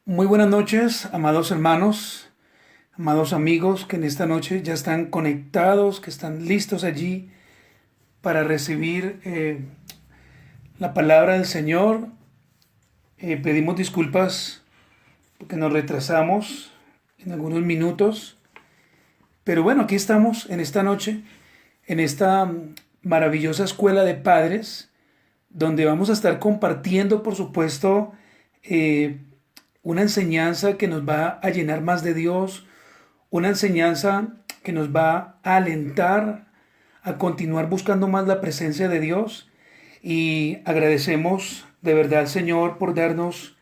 Muy buenas noches, amados hermanos, amados amigos que en esta noche ya están conectados, que están listos allí para recibir la palabra del Señor. Pedimos disculpas porque nos retrasamos en algunos minutos, pero bueno, aquí estamos en esta noche, en esta maravillosa escuela de padres, donde vamos a estar compartiendo, por supuesto, eh, una enseñanza que nos va a llenar más de Dios, una enseñanza que nos va a alentar a continuar buscando más la presencia de Dios, y agradecemos de verdad al Señor por darnos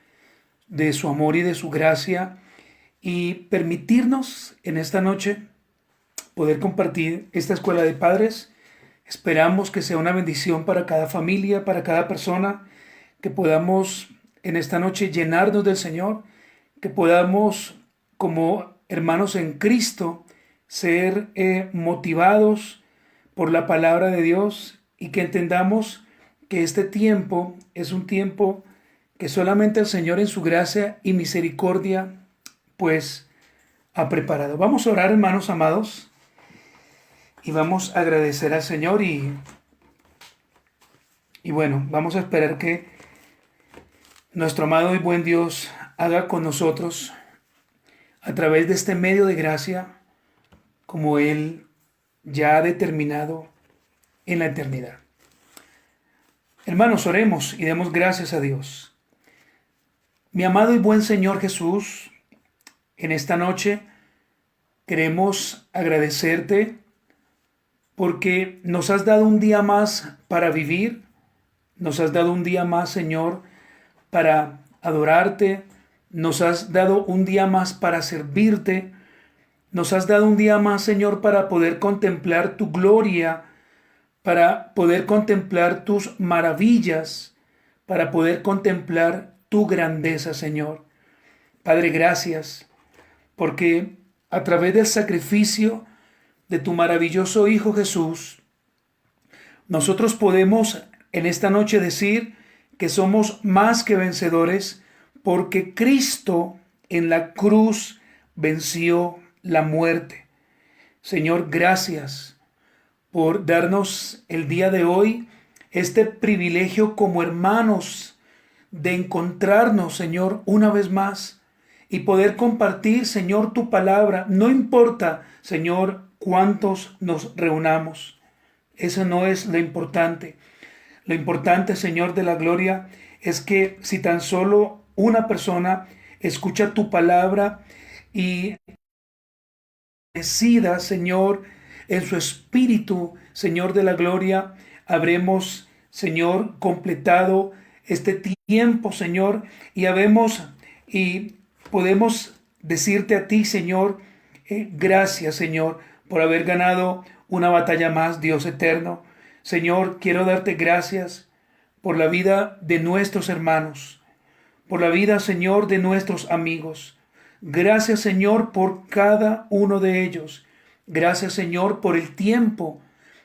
de su amor y de su gracia y permitirnos en esta noche poder compartir esta escuela de padres. Esperamos que sea una bendición para cada familia, para cada persona, que podamos en esta noche llenarnos del Señor, que podamos como hermanos en Cristo ser motivados por la palabra de Dios, y que entendamos que este tiempo es un tiempo que solamente el Señor en su gracia y misericordia pues ha preparado. Vamos a orar, hermanos amados, y vamos a agradecer al Señor y bueno, vamos a esperar que nuestro amado y buen Dios haga con nosotros a través de este medio de gracia como Él ya ha determinado en la eternidad. Hermanos, oremos y demos gracias a Dios. Mi amado y buen Señor Jesús, en esta noche queremos agradecerte porque nos has dado un día más para vivir, nos has dado un día más, Señor, para adorarte, nos has dado un día más para servirte, nos has dado un día más, Señor, para poder contemplar tu gloria, para poder contemplar tus maravillas, para poder contemplar tu grandeza, Señor. Padre, gracias, porque a través del sacrificio de tu maravilloso Hijo Jesús, nosotros podemos en esta noche decir que somos más que vencedores, porque Cristo en la cruz venció la muerte. Señor, gracias por darnos el día de hoy este privilegio como hermanos de encontrarnos, Señor, una vez más y poder compartir, Señor, tu palabra. No importa, Señor, cuántos nos reunamos. Eso no es lo importante. Lo importante, Señor de la gloria, es que si tan solo una persona escucha tu palabra y decida, Señor, en su espíritu, Señor de la gloria, habremos, Señor, completado este tiempo, Señor, y podemos decirte a ti, Señor, gracias, Señor, por haber ganado una batalla más, Dios eterno. Señor, quiero darte gracias por la vida de nuestros hermanos, por la vida, Señor, de nuestros amigos. Gracias, Señor, por cada uno de ellos. Gracias, Señor, por el tiempo.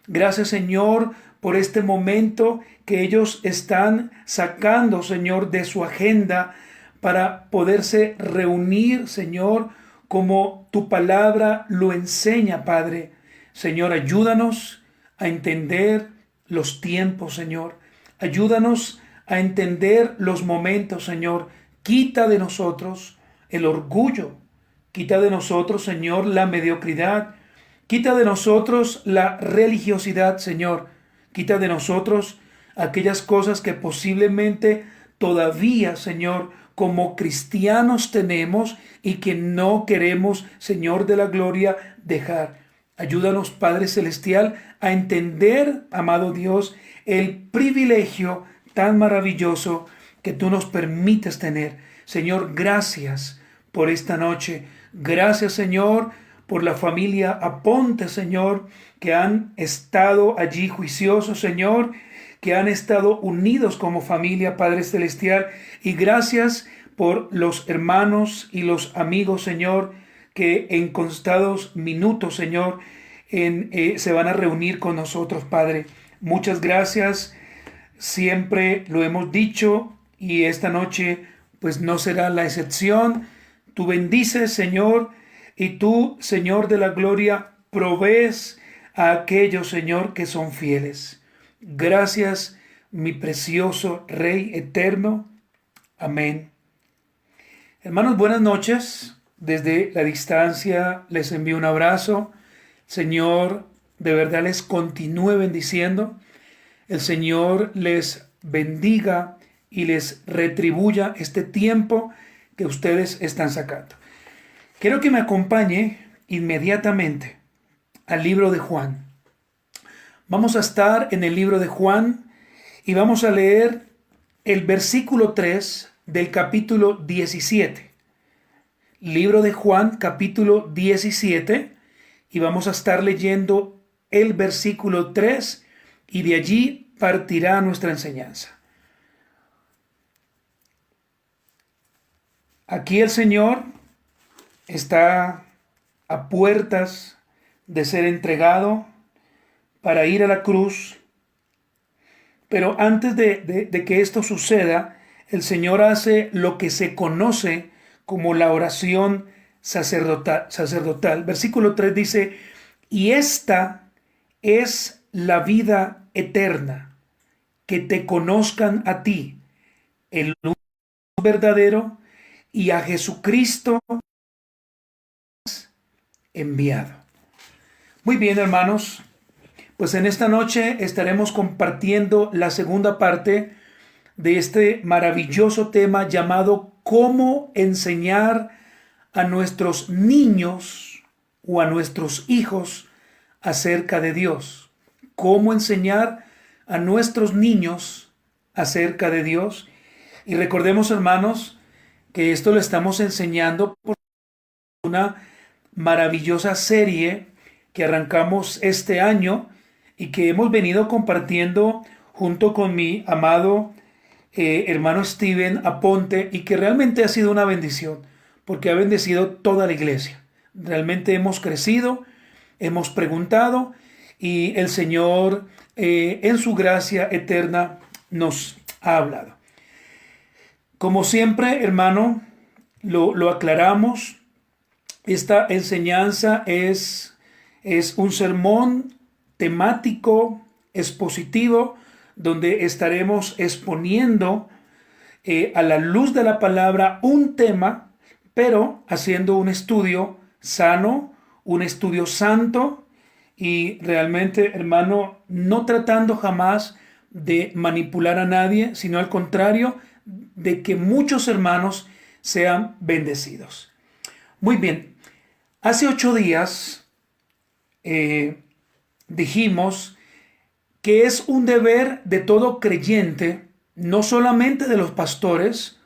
Gracias, Señor, por este momento que ellos están sacando, Señor, de su agenda para poderse reunir, Señor, como tu palabra lo enseña, Padre. Señor, ayúdanos a entender los tiempos, Señor. Ayúdanos a entender los momentos, Señor. Quita de nosotros el orgullo. Quita de nosotros, Señor, la mediocridad. Quita de nosotros la religiosidad, Señor. Quita de nosotros aquellas cosas que posiblemente todavía, Señor, como cristianos tenemos y que no queremos, Señor de la gloria, dejar. Ayúdanos, Padre Celestial, a entender, amado Dios, el privilegio tan maravilloso que tú nos permites tener. Señor, gracias por esta noche. Gracias, Señor, por la familia Aponte, Señor, que han estado allí juiciosos, Señor, que han estado unidos como familia, Padre Celestial. Y gracias por los hermanos y los amigos, Señor, que en contados minutos, Señor, se van a reunir con nosotros, Padre. Muchas gracias. Siempre lo hemos dicho y esta noche pues no será la excepción. Tú bendices, Señor, y tú, Señor de la gloria, provees a aquellos, Señor, que son fieles. Gracias, mi precioso Rey eterno. Amén. Hermanos, buenas noches. Desde la distancia les envío un abrazo. Señor, de verdad les continúe bendiciendo. El Señor les bendiga y les retribuya este tiempo que ustedes están sacando. Quiero que me acompañe inmediatamente al libro de Juan. Vamos a estar en el libro de Juan y vamos a leer el versículo 3 del capítulo 17. Libro de Juan, capítulo 17, y vamos a estar leyendo el versículo 3 y de allí partirá nuestra enseñanza. Aquí el Señor está a puertas de ser entregado para ir a la cruz, pero antes de que esto suceda, el Señor hace lo que se conoce como la oración sacerdotal. Versículo 3 dice, y esta es la vida eterna, que te conozcan a ti, el único verdadero, y a Jesucristo enviado. Muy bien, hermanos, pues en esta noche estaremos compartiendo la segunda parte de este maravilloso tema llamado cómo enseñar a nuestros niños o a nuestros hijos acerca de Dios. Cómo enseñar a nuestros niños acerca de Dios. Y recordemos, hermanos, que esto lo estamos enseñando por una maravillosa serie que arrancamos este año y que hemos venido compartiendo junto con mi amado hermano Steven Aponte, y que realmente ha sido una bendición porque ha bendecido toda la iglesia. Realmente hemos crecido, hemos preguntado y el Señor en su gracia eterna nos ha hablado. Como siempre, hermano, lo aclaramos. Esta enseñanza es un sermón temático, expositivo, donde estaremos exponiendo a la luz de la palabra un tema, pero haciendo un estudio sano, un estudio santo y realmente, hermano, no tratando jamás de manipular a nadie, sino al contrario, de que muchos hermanos sean bendecidos. Muy bien, hace 8 días dijimos que es un deber de todo creyente, no solamente de los pastores,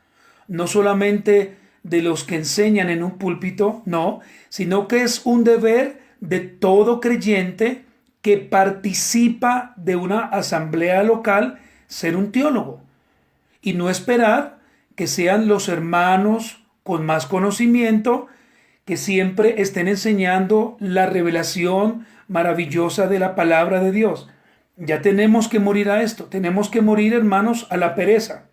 no solamente de los que enseñan en un púlpito, no, sino que es un deber de todo creyente que participa de una asamblea local ser un teólogo. Y no esperar que sean los hermanos con más conocimiento que siempre estén enseñando la revelación maravillosa de la palabra de Dios. Ya tenemos que morir a esto. Tenemos que morir, hermanos, a la pereza.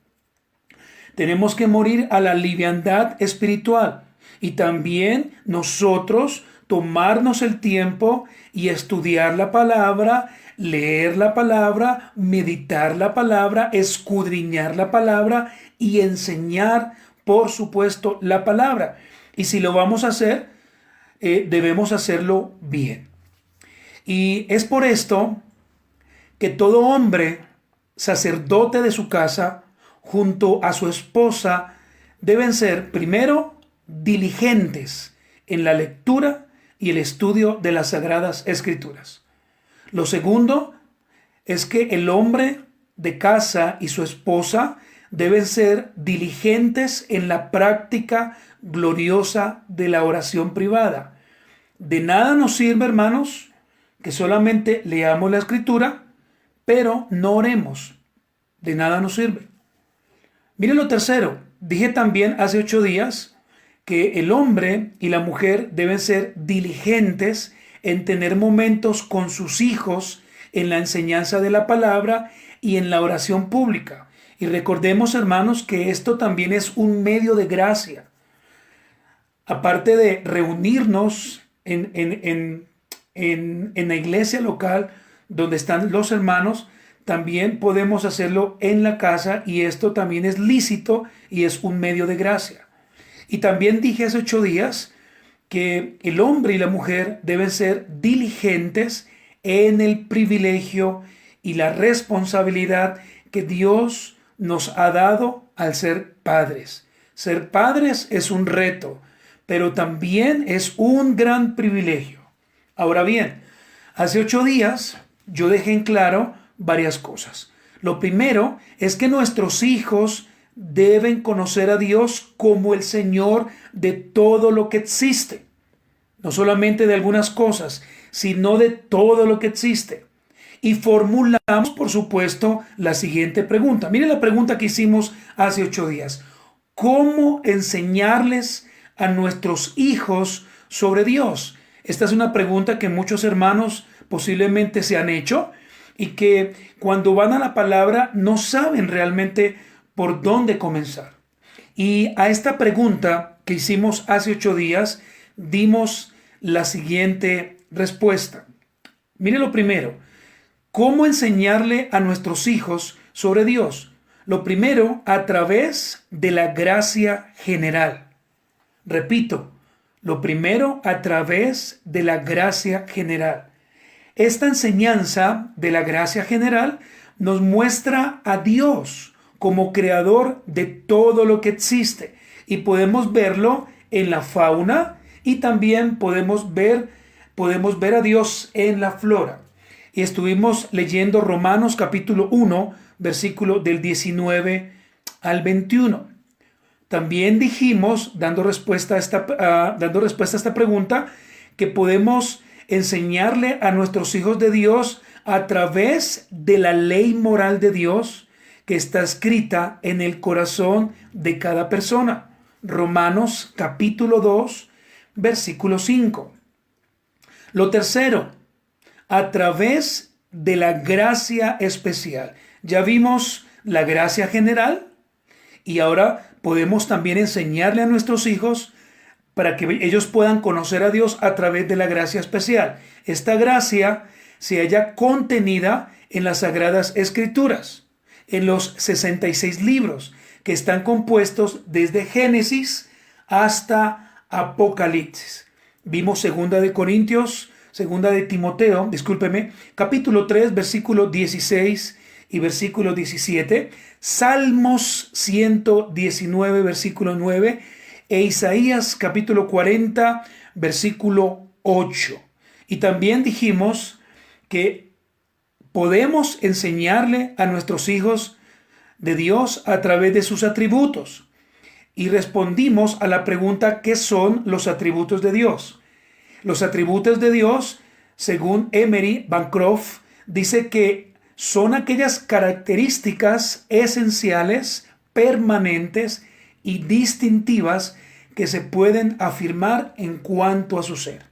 Tenemos que morir a la liviandad espiritual. Y también nosotros tomarnos el tiempo y estudiar la palabra, leer la palabra, meditar la palabra, escudriñar la palabra y enseñar, por supuesto, la palabra. Y si lo vamos a hacer, debemos hacerlo bien. Y es por esto que todo hombre, sacerdote de su casa, junto a su esposa, deben ser, primero, diligentes en la lectura y el estudio de las Sagradas Escrituras. Lo segundo es que el hombre de casa y su esposa deben ser diligentes en la práctica gloriosa de la oración privada. De nada nos sirve, hermanos, que solamente leamos la Escritura, pero no oremos. De nada nos sirve. Miren lo tercero. Dije también hace 8 días que el hombre y la mujer deben ser diligentes en tener momentos con sus hijos en la enseñanza de la palabra y en la oración pública. Y recordemos, hermanos, que esto también es un medio de gracia. Aparte de reunirnos en la iglesia local donde están los hermanos, también podemos hacerlo en la casa, y esto también es lícito y es un medio de gracia. Y también dije hace 8 días que el hombre y la mujer deben ser diligentes en el privilegio y la responsabilidad que Dios nos ha dado al ser padres. Ser padres es un reto, pero también es un gran privilegio. Ahora bien, hace 8 días yo dejé en claro varias cosas. Lo primero es que nuestros hijos deben conocer a Dios como el Señor de todo lo que existe. No solamente de algunas cosas, sino de todo lo que existe. Y formulamos, por supuesto, la siguiente pregunta. Mire la pregunta que hicimos hace 8 días. ¿Cómo enseñarles a nuestros hijos sobre Dios? Esta es una pregunta que muchos hermanos posiblemente se han hecho y que cuando van a la palabra no saben realmente por dónde comenzar. Y a esta pregunta que hicimos hace 8 días dimos la siguiente respuesta. Mire lo primero. ¿Cómo enseñarle a nuestros hijos sobre Dios? Lo primero, a través de la gracia general. Repito, lo primero a través de la gracia general. Esta enseñanza de la gracia general nos muestra a Dios como creador de todo lo que existe, y podemos verlo en la fauna, y también podemos ver a Dios en la flora. Y estuvimos leyendo Romanos capítulo 1, versículo del 19 al 21. También dijimos, dando respuesta a esta pregunta, que podemos enseñarle a nuestros hijos de Dios a través de la ley moral de Dios que está escrita en el corazón de cada persona. Romanos capítulo 2, versículo 5. Lo tercero, a través de la gracia especial. Ya vimos la gracia general, y ahora podemos también enseñarle a nuestros hijos para que ellos puedan conocer a Dios a través de la gracia especial. Esta gracia se halla contenida en las Sagradas Escrituras, en los 66 libros que están compuestos desde Génesis hasta Apocalipsis. Vimos 2 de Corintios, 2 de Timoteo, capítulo 3, versículo 16 y versículo 17, Salmos 119, versículo 9, e Isaías capítulo 40, versículo 8. Y también dijimos que podemos enseñarle a nuestros hijos de Dios a través de sus atributos. Y respondimos a la pregunta: ¿qué son los atributos de Dios? Los atributos de Dios, según Emery Bancroft, dice que son aquellas características esenciales, permanentes y distintivas que se pueden afirmar en cuanto a su ser.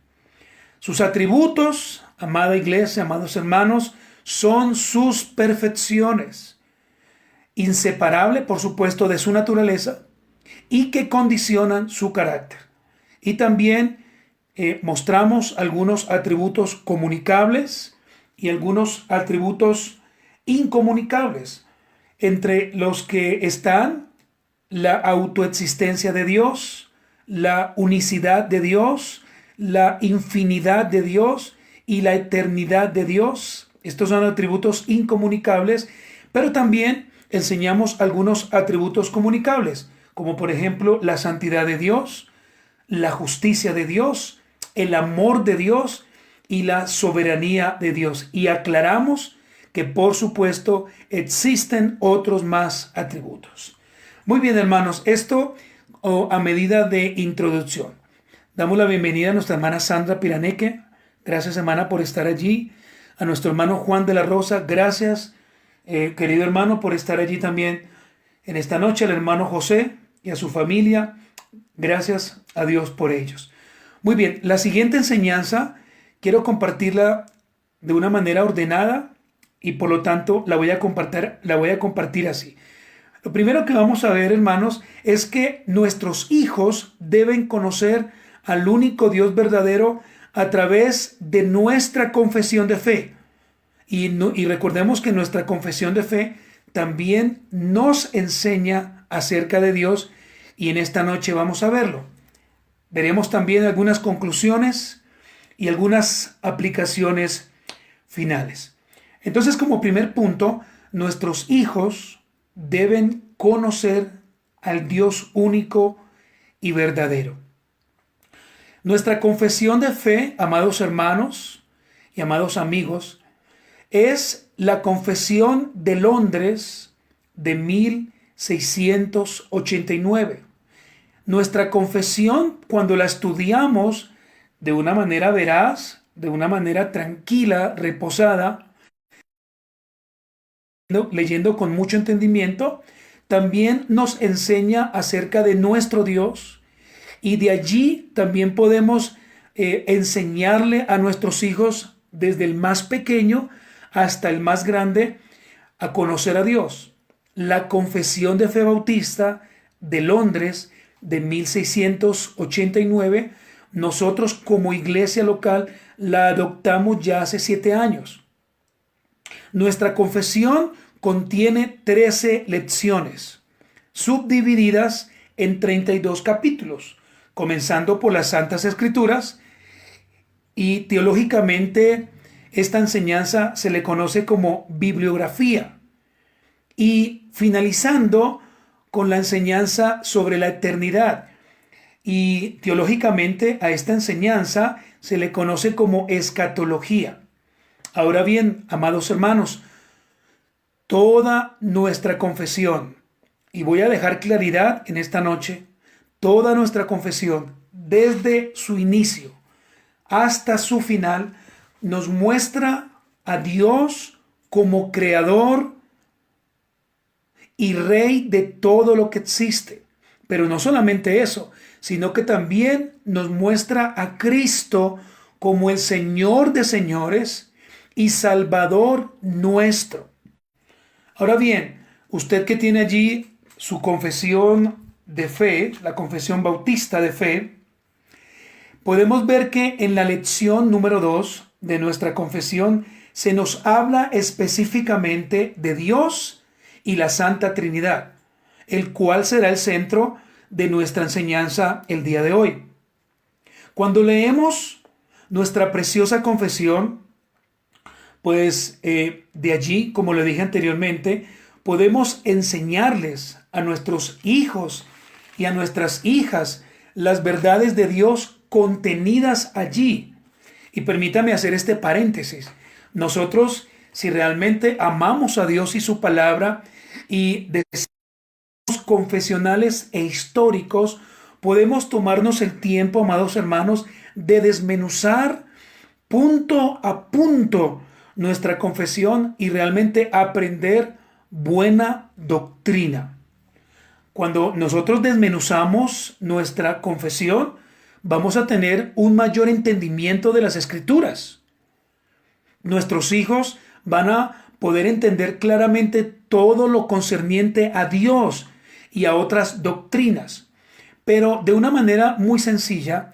Sus atributos, amada iglesia, amados hermanos, son sus perfecciones, inseparable, por supuesto, de su naturaleza, y que condicionan su carácter. Y también mostramos algunos atributos comunicables y algunos atributos incomunicables, entre los que están la autoexistencia de Dios, la unicidad de Dios, la infinidad de Dios y la eternidad de Dios. Estos son atributos incomunicables, pero también enseñamos algunos atributos comunicables, como por ejemplo la santidad de Dios, la justicia de Dios, el amor de Dios y la soberanía de Dios. Y aclaramos que por supuesto existen otros más atributos. Muy bien, hermanos, esto a medida de introducción. Damos la bienvenida a nuestra hermana Sandra Piraneque. Gracias, hermana, por estar allí. A nuestro hermano Juan de la Rosa, gracias, querido hermano, por estar allí también en esta noche. Al hermano José y a su familia, gracias a Dios por ellos. Muy bien, la siguiente enseñanza quiero compartirla de una manera ordenada y por lo tanto la voy a compartir así. Lo primero que vamos a ver, hermanos, es que nuestros hijos deben conocer al único Dios verdadero a través de nuestra confesión de fe. Y recordemos que nuestra confesión de fe también nos enseña acerca de Dios, y en esta noche vamos a verlo. Veremos también algunas conclusiones y algunas aplicaciones finales. Entonces, como primer punto, nuestros hijos deben conocer al Dios único y verdadero. Nuestra confesión de fe, amados hermanos y amados amigos, es la Confesión de Londres de 1689. Nuestra confesión, cuando la estudiamos de una manera veraz, de una manera tranquila, reposada, leyendo con mucho entendimiento, también nos enseña acerca de nuestro Dios, y de allí también podemos enseñarle a nuestros hijos, desde el más pequeño hasta el más grande, a conocer a Dios. La Confesión de Fe Bautista de Londres de 1689, nosotros como iglesia local la adoptamos ya hace 7 años. Nuestra confesión contiene 13 lecciones, subdivididas en 32 capítulos, comenzando por las Santas Escrituras, y teológicamente esta enseñanza se le conoce como bibliografía, y finalizando con la enseñanza sobre la eternidad, y teológicamente a esta enseñanza se le conoce como escatología. Ahora bien, amados hermanos, toda nuestra confesión, y voy a dejar claridad en esta noche, toda nuestra confesión, desde su inicio hasta su final, nos muestra a Dios como creador y rey de todo lo que existe. Pero no solamente eso, sino que también nos muestra a Cristo como el Señor de señores y Salvador nuestro. Ahora bien, usted que tiene allí su confesión de fe, la confesión bautista de fe, podemos ver que en la lección número 2 de nuestra confesión se nos habla específicamente de Dios y la Santa Trinidad, el cual será el centro de nuestra enseñanza el día de hoy. Cuando leemos nuestra preciosa confesión, pues de allí, como le dije anteriormente, podemos enseñarles a nuestros hijos y a nuestras hijas las verdades de Dios contenidas allí. Y permítame hacer este paréntesis. Nosotros, si realmente amamos a Dios y su palabra, y deseamos confesionales e históricos, podemos tomarnos el tiempo, amados hermanos, de desmenuzar punto a punto nuestra confesión y realmente aprender buena doctrina. Cuando nosotros desmenuzamos nuestra confesión, vamos a tener un mayor entendimiento de las Escrituras. Nuestros hijos van a poder entender claramente todo lo concerniente a Dios y a otras doctrinas. Pero de una manera muy sencilla,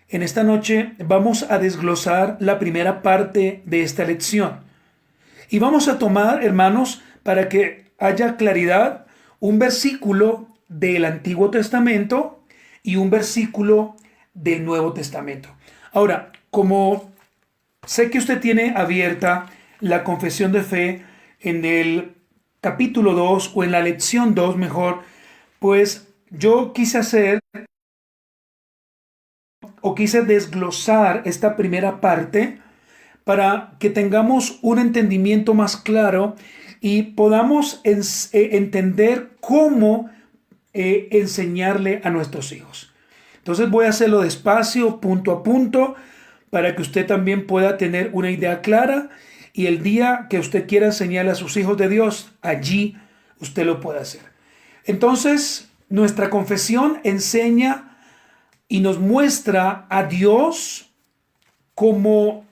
en esta noche vamos a desglosar la primera parte de esta lección. Y vamos a tomar, hermanos, para que haya claridad, un versículo del Antiguo Testamento y un versículo del Nuevo Testamento. Ahora, como sé que usted tiene abierta la confesión de fe en el capítulo 2 o en la lección 2 mejor, pues yo quise desglosar esta primera parte para que tengamos un entendimiento más claro y podamos entender cómo enseñarle a nuestros hijos. Entonces voy a hacerlo despacio, punto a punto, para que usted también pueda tener una idea clara, y el día que usted quiera enseñarle a sus hijos de Dios, allí usted lo puede hacer. Entonces, nuestra confesión enseña y nos muestra a Dios como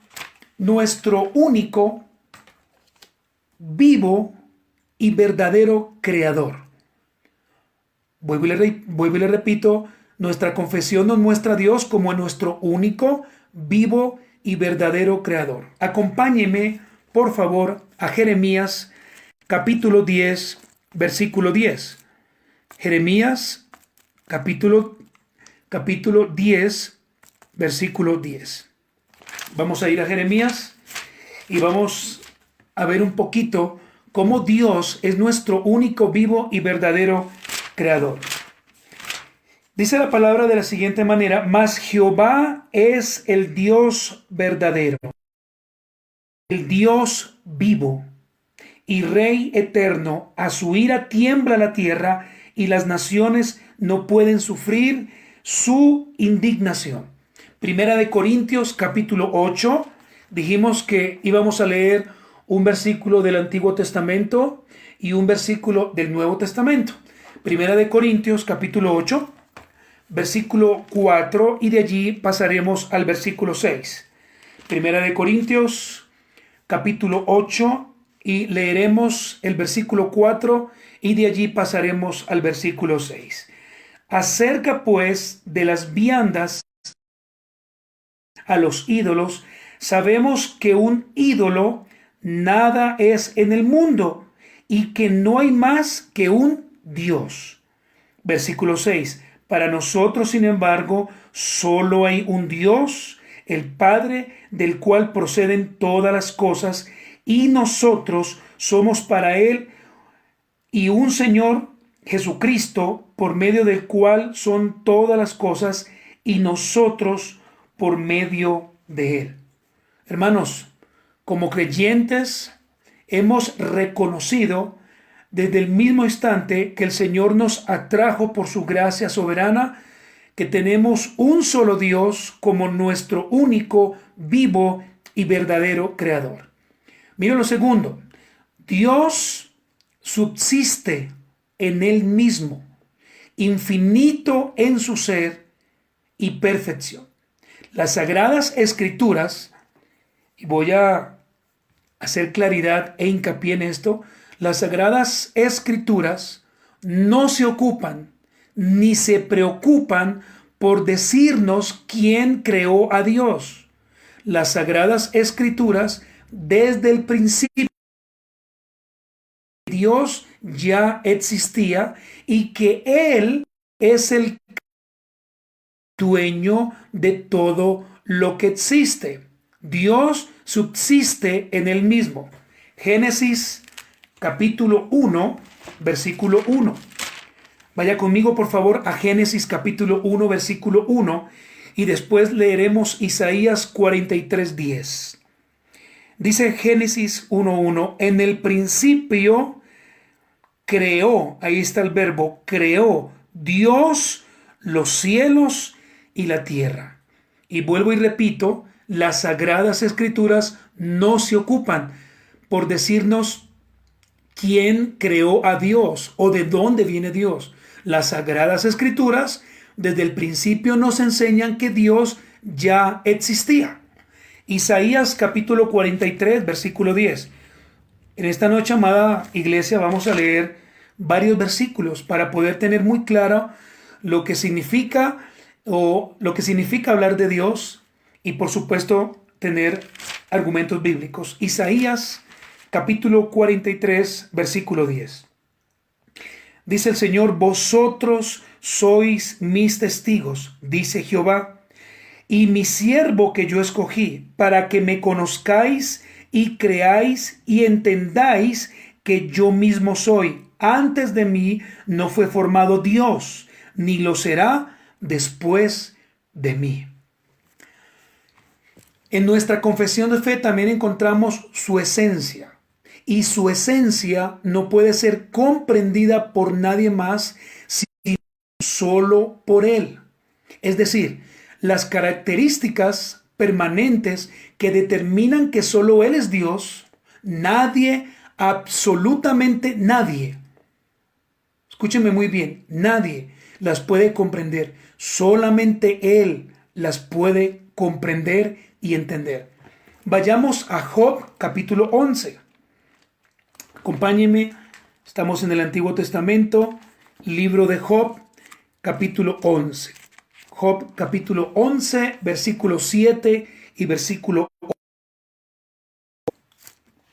nuestro único, vivo y verdadero creador. Vuelvo y le repito, nuestra confesión nos muestra a Dios como nuestro único, vivo y verdadero creador. Acompáñeme, por favor, a Jeremías capítulo 10, versículo 10. Jeremías capítulo 10, versículo 10. Vamos a ir a Jeremías y vamos a ver un poquito cómo Dios es nuestro único, vivo y verdadero creador. Dice la palabra de la siguiente manera: mas Jehová es el Dios verdadero, el Dios vivo y Rey eterno. A su ira tiembla la tierra y las naciones no pueden sufrir su indignación. Primera de Corintios capítulo 8. Dijimos que íbamos a leer un versículo del Antiguo Testamento y un versículo del Nuevo Testamento. Primera de Corintios capítulo 8, versículo 4, y de allí pasaremos al versículo 6. Primera de Corintios capítulo 8, y leeremos el versículo 4 y de allí pasaremos al versículo 6. Acerca pues de las viandas a los ídolos, sabemos que un ídolo nada es en el mundo y que no hay más que un Dios. Versículo 6. Para nosotros, sin embargo, solo hay un Dios, el Padre, del cual proceden todas las cosas, y nosotros somos para Él, y un Señor, Jesucristo, por medio del cual son todas las cosas, y nosotros por medio de Él. Hermanos, como creyentes, hemos reconocido desde el mismo instante que el Señor nos atrajo por su gracia soberana, que tenemos un solo Dios como nuestro único, vivo y verdadero creador. Mira lo segundo: Dios subsiste en Él mismo, infinito en su ser y perfección. Las Sagradas Escrituras, y voy a hacer claridad e hincapié en esto, las Sagradas Escrituras no se ocupan ni se preocupan por decirnos quién creó a Dios. Las Sagradas Escrituras, desde el principio, Dios ya existía y que Él es el dueño de todo lo que existe. Dios subsiste en Él mismo. Génesis capítulo 1, versículo 1. Vaya conmigo, por favor, a Génesis capítulo 1, versículo 1, y después leeremos Isaías 43, 10. Dice Génesis 1:1: en el principio creó, ahí está el verbo, creó Dios los cielos y la tierra. Y vuelvo y repito, las Sagradas Escrituras no se ocupan por decirnos quién creó a Dios o de dónde viene Dios. Las Sagradas Escrituras desde el principio nos enseñan que Dios ya existía. Isaías capítulo 43, versículo 10. En esta noche, amada iglesia, vamos a leer varios versículos para poder tener muy claro lo que significa hablar de Dios y, por supuesto, tener argumentos bíblicos. Isaías capítulo 43, versículo 10. Dice el Señor: vosotros sois mis testigos, dice Jehová, y mi siervo que yo escogí, para que me conozcáis y creáis y entendáis que yo mismo soy. Antes de mí no fue formado Dios, ni lo será después de mí. En nuestra confesión de fe también encontramos su esencia. Y su esencia no puede ser comprendida por nadie más sino solo por Él. Es decir, las características permanentes que determinan que solo Él es Dios, nadie, absolutamente nadie, escúchenme muy bien, nadie las puede comprender. Solamente Él las puede comprender y entender. Vayamos a Job capítulo 11. Acompáñenme, estamos en el Antiguo Testamento libro de Job, capítulo 11. Job, capítulo 11, versículo 7 y versículo 8.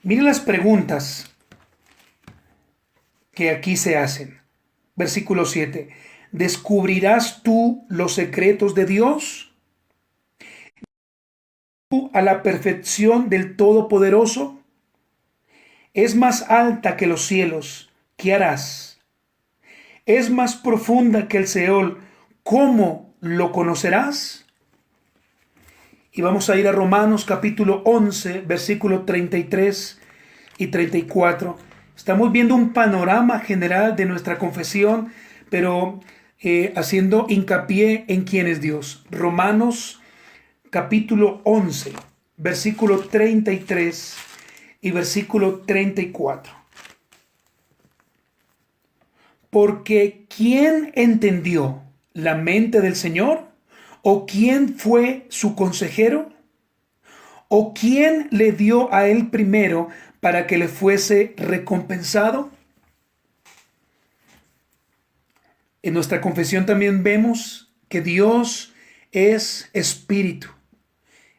Miren las preguntas que aquí se hacen. Versículo 7. ¿Descubrirás tú los secretos de Dios? ¿Tú a la perfección del Todopoderoso? Es más alta que los cielos. ¿Qué harás? Es más profunda que el Seol. ¿Cómo lo conocerás? Y vamos a ir a Romanos capítulo 11, versículo 33 y 34. Estamos viendo un panorama general de nuestra confesión, pero haciendo hincapié en quién es Dios. Romanos capítulo 11, versículo 33 y versículo 34. Porque ¿quién entendió la mente del Señor? ¿O quién fue su consejero? ¿O quién le dio a él primero para que le fuese recompensado? En nuestra confesión también vemos que Dios es espíritu,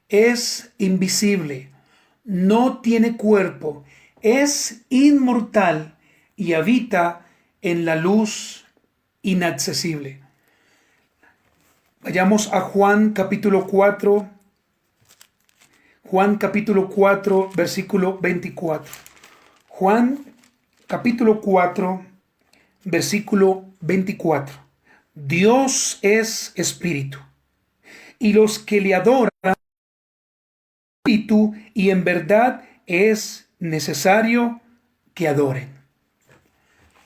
es invisible, no tiene cuerpo, es inmortal y habita en la luz inaccesible. Vayamos a Juan capítulo 4, Juan capítulo 4, versículo 24. Juan capítulo 4, versículo 24. Dios es espíritu, y los que le adoran, espíritu, y en verdad es necesario que adoren.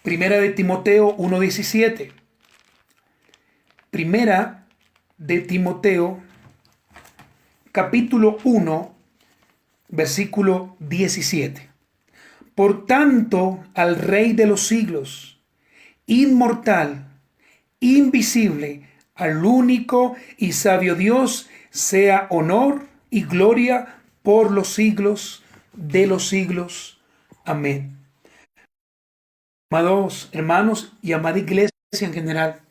Primera de Timoteo 1:17. Primera de Timoteo capítulo 1, versículo 17. Por tanto, al Rey de los siglos, inmortal, invisible, al único y sabio Dios, sea honor y gloria por los siglos de los siglos. Amén. Amados hermanos y amada iglesia en general,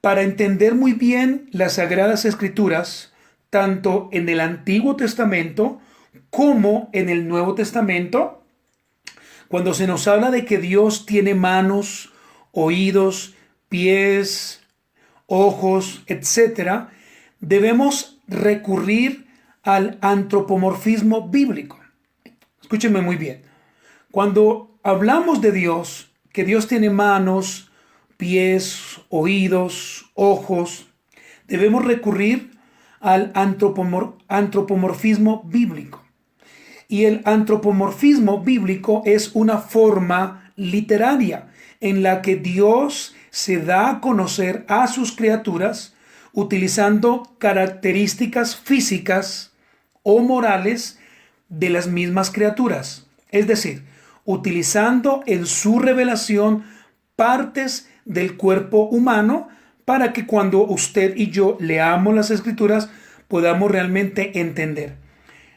para entender muy bien las Sagradas Escrituras, tanto en el Antiguo Testamento como en el Nuevo Testamento, cuando se nos habla de que Dios tiene manos, oídos, pies, ojos, etc., debemos recurrir al antropomorfismo bíblico. Escúchenme muy bien. Cuando hablamos de Dios, que Dios tiene manos, pies, oídos, ojos, debemos recurrir al antropomorfismo bíblico. Y el antropomorfismo bíblico es una forma literaria en la que Dios se da a conocer a sus criaturas utilizando características físicas o morales de las mismas criaturas. Es decir, utilizando en su revelación partes del cuerpo humano para que cuando usted y yo leamos las Escrituras podamos realmente entender.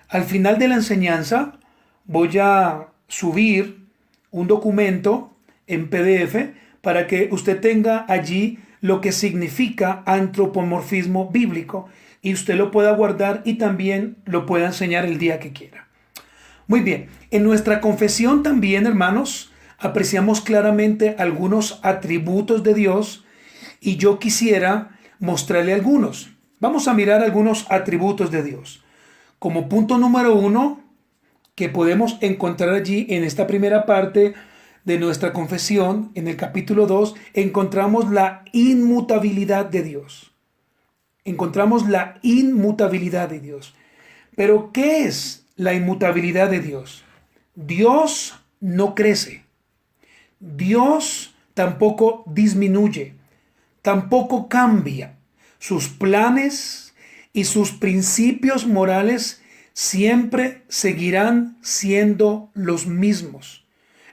Al final de la enseñanza voy a subir un documento en PDF para que usted tenga allí lo que significa antropomorfismo bíblico y usted lo pueda guardar y también lo pueda enseñar el día que quiera. Muy bien, en nuestra confesión también, hermanos, apreciamos claramente algunos atributos de Dios y yo quisiera mostrarle algunos. Vamos a mirar algunos atributos de Dios. Como punto número 1, que podemos encontrar allí en esta primera parte de nuestra confesión, en el capítulo 2, encontramos la inmutabilidad de Dios. Encontramos la inmutabilidad de Dios. Pero, ¿qué es la inmutabilidad de Dios? Dios no crece. Dios tampoco disminuye. Tampoco cambia. Sus planes y sus principios morales siempre seguirán siendo los mismos.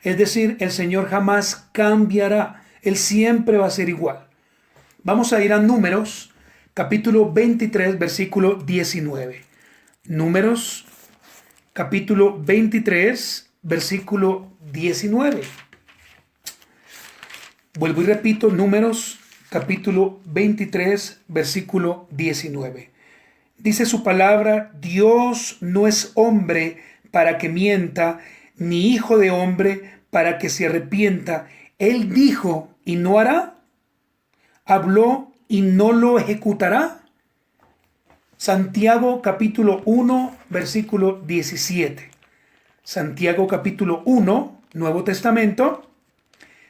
Es decir, el Señor jamás cambiará. Él siempre va a ser igual. Vamos a ir a Números, capítulo 23, versículo 19. Números, capítulo 23, versículo 19. Vuelvo y repito, Números capítulo 23, versículo 19. Dice su palabra: Dios no es hombre para que mienta, ni hijo de hombre para que se arrepienta. Él dijo y no hará, habló y no lo ejecutará. Santiago capítulo 1, versículo 17. Santiago capítulo 1, Nuevo Testamento.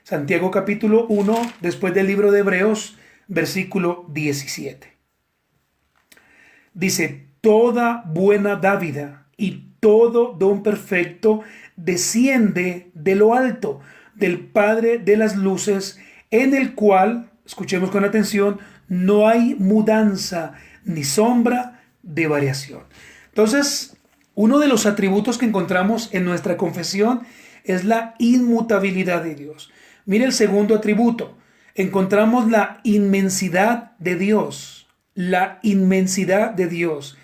Santiago capítulo 1, después del libro de Hebreos, versículo 17. Dice: toda buena dádiva y todo don perfecto desciende de lo alto, del Padre de las luces, en el cual, escuchemos con atención, no hay mudanza ni sombra de variación. Entonces, uno de los atributos que encontramos en nuestra confesión es la inmutabilidad de Dios. Mire el segundo atributo. Encontramos la inmensidad de Dios. La inmensidad de Dios.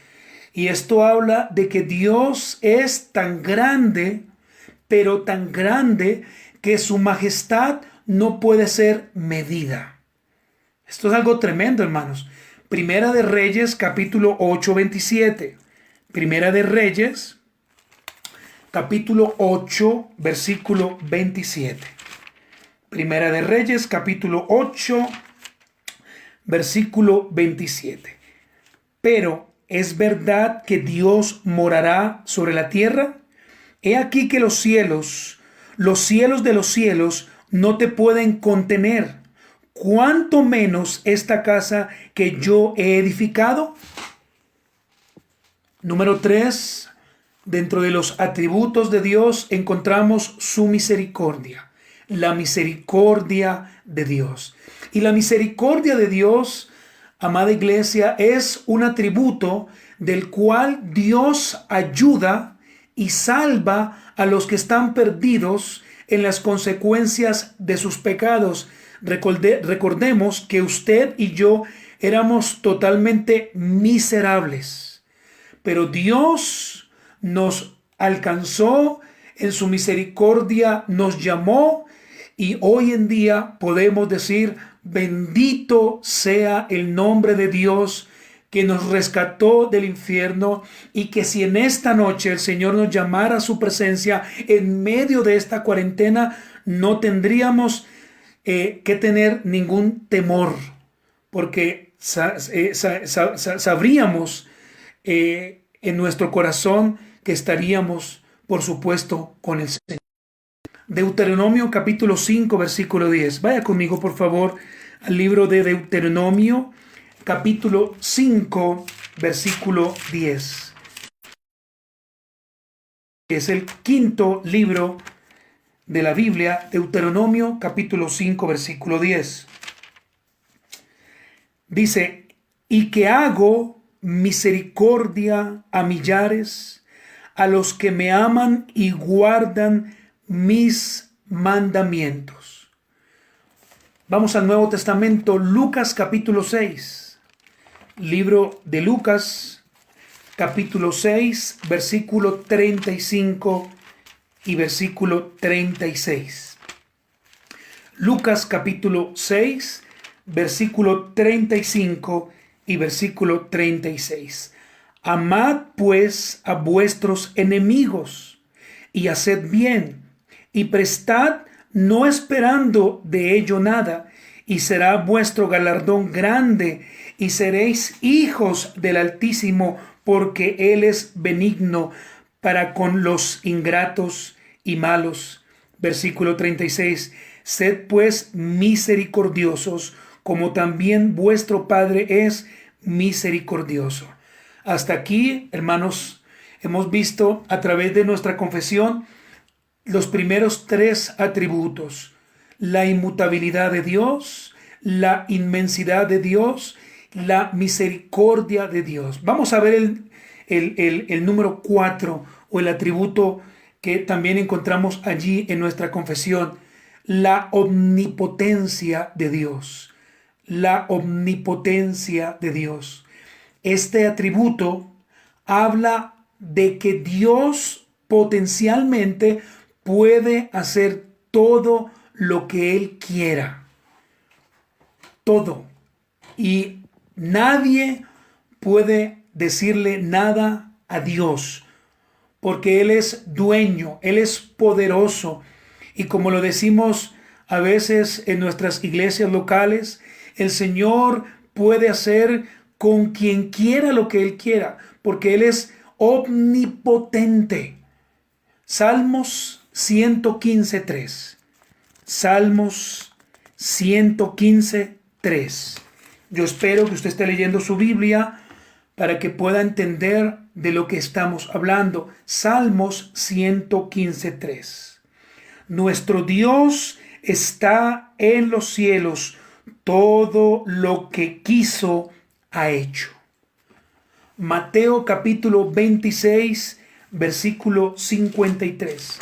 Y esto habla de que Dios es tan grande, pero tan grande que su majestad no puede ser medida. Esto es algo tremendo, hermanos. Primera de Reyes, capítulo 8, 27. Primera de Reyes, capítulo 8, versículo 27. Primera de Reyes, capítulo 8, versículo 27. Pero, ¿es verdad que Dios morará sobre la tierra? He aquí que los cielos de los cielos, no te pueden contener. ¿Cuánto menos esta casa que yo he edificado? Número 3. Dentro de los atributos de Dios encontramos su misericordia. La misericordia de Dios. Y la misericordia de Dios, amada iglesia, es un atributo del cual Dios ayuda y salva a los que están perdidos en las consecuencias de sus pecados. Recordemos que usted y yo éramos totalmente miserables, pero Dios nos alcanzó en su misericordia, nos llamó, y hoy en día podemos decir: bendito sea el nombre de Dios que nos rescató del infierno, y que si en esta noche el Señor nos llamara a su presencia en medio de esta cuarentena, no tendríamos que tener ningún temor, porque sabríamos en nuestro corazón que estaríamos, por supuesto, con el Señor. Deuteronomio capítulo 5, versículo 10. Vaya conmigo, por favor, al libro de Deuteronomio capítulo 5, versículo 10. Es el quinto libro de la Biblia, Deuteronomio capítulo 5, versículo 10. Dice: y que hago misericordia a millares, a los que me aman y guardan mis mandamientos. Vamos al Nuevo Testamento, Lucas capítulo 6. Libro de Lucas capítulo 6, versículo 35 y versículo 36. Lucas capítulo 6, versículo 35 y versículo 36. Amad pues a vuestros enemigos y haced bien, y prestad no esperando de ello nada, y será vuestro galardón grande, y seréis hijos del Altísimo, porque Él es benigno para con los ingratos y malos. Versículo 36. Sed pues misericordiosos, como también vuestro Padre es misericordioso. Hasta aquí, hermanos, hemos visto a través de nuestra confesión los primeros tres atributos: la inmutabilidad de Dios, la inmensidad de Dios, la misericordia de Dios. Vamos a ver el número 4, o el atributo que también encontramos allí en nuestra confesión: la omnipotencia de Dios. La omnipotencia de Dios. Este atributo habla de que Dios potencialmente puede hacer todo lo que Él quiera. todo. Y nadie puede decirle nada a Dios, porque Él es dueño, Él es poderoso. Y como lo decimos a veces en nuestras iglesias locales, el Señor puede hacer con quien quiera lo que Él quiera, porque Él es omnipotente. Salmos 115:3. Salmos 115:3. Yo espero que usted esté leyendo su Biblia para que pueda entender de lo que estamos hablando. Salmos 115:3. Nuestro Dios está en los cielos, todo lo que quiso ha hecho. Mateo capítulo 26, versículo 53.